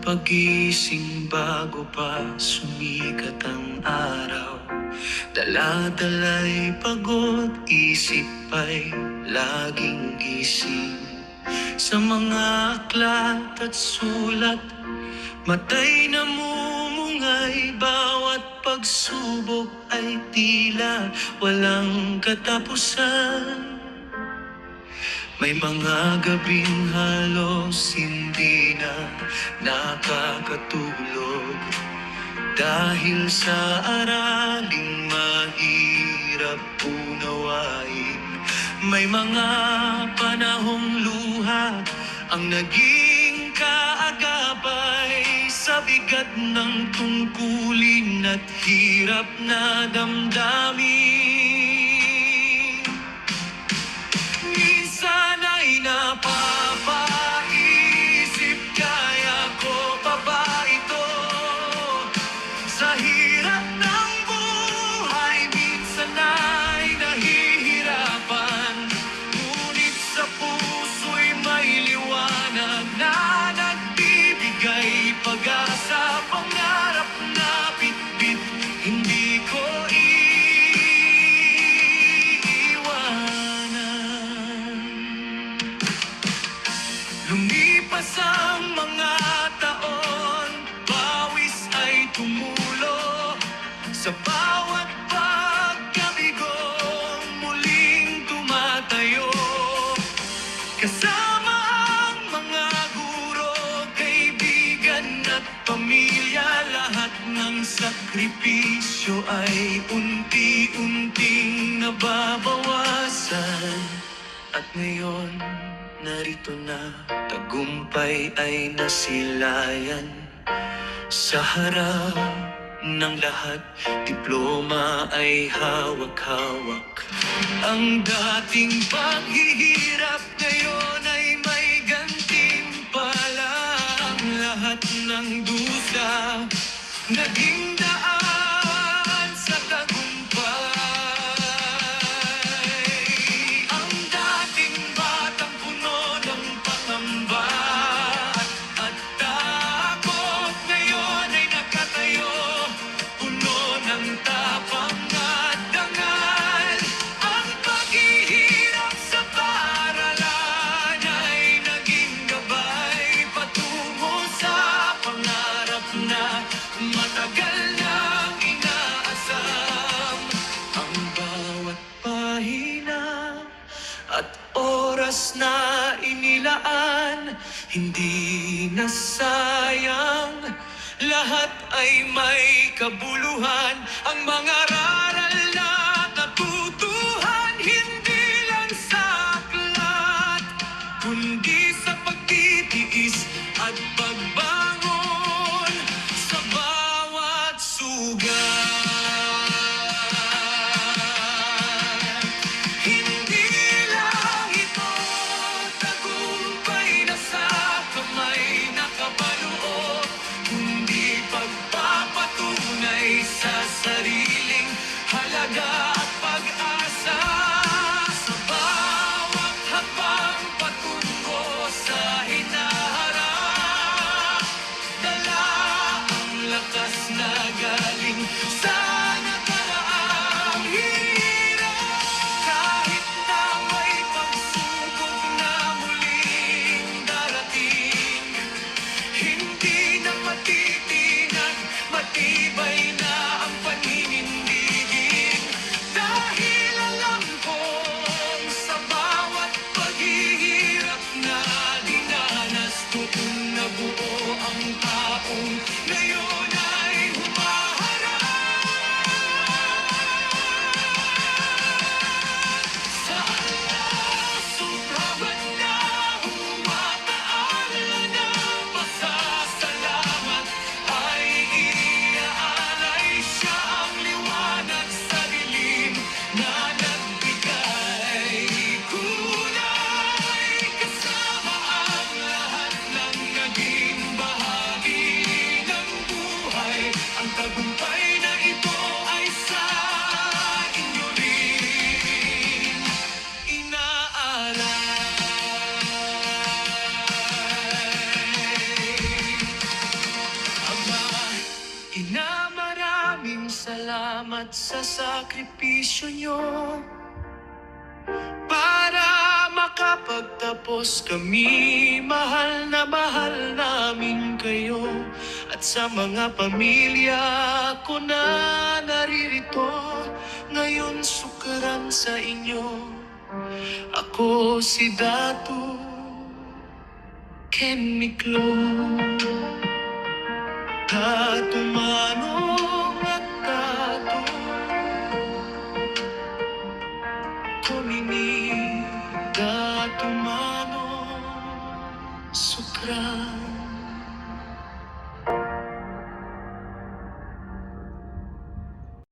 pagising bago pa sumikat ang araw. Dala-dala'y pagod, isip ay laging gising. Sa mga aklat at sulat, mata'y namumungay. Bawat pagsubok ay tila walang katapusan. May mga gabing halos hindi na nakakatulog dahil sa araling mahirap unawain. May mga panahong luha ang naging kaagapay sa bigat ng tungkulin at hirap na damdamin. Minsan ay napapaisip, kaya ko pa ba ito? Sa hirap ng buhay, minsan ay nahihirapan. Ngunit sa puso'y may liwanag na nagbibigay pag-asa. Pangarap na bitbit, hindi ko lumipas ang mga taon, pawis ay tumulo. Sa bawat pagkabigong muling tumatayo. Kasama ang mga guro, kaibigan at pamilya. Lahat ng sakripisyo ay unti-unting nababawasan. At ngayon, narito na, tagumpay ay nasilayan. Sa harap ng lahat, diploma ay hawak-hawak. Ang dating paghihirap ngayon ay may gantimpala. Ang lahat ng dusa naging daan sa tagumpay. Ang dating batang puno ng pangamba at takot, ngayon ay nakatayo, puno ng tapang at dangal. Ang paghihirap sa paaralan ay naging gabay patungo sa pangarap na matagal nang inaasam. Ang bawat pahina at oras na inilaan, hindi na sayang. Lahat ay may kabuluhan. Ang mga aral na natutuhan, hindi lang sa aklat, kundi sa pagtitiis at pagbangon sa bawat sugat. Hindi lang ito tagumpay na sa kamay nakabaloo, kundi pagpapatunay sa sariling halaga. at sa sakripisyo nyo para makapagtapos kami. Mahal namin kayo. At sa mga pamilya ko na naririto ngayon, sukaran sa inyo. Ako si Datu Ken Miklo, Datu Manong at Datu Kumini, Datu Manong Sukran.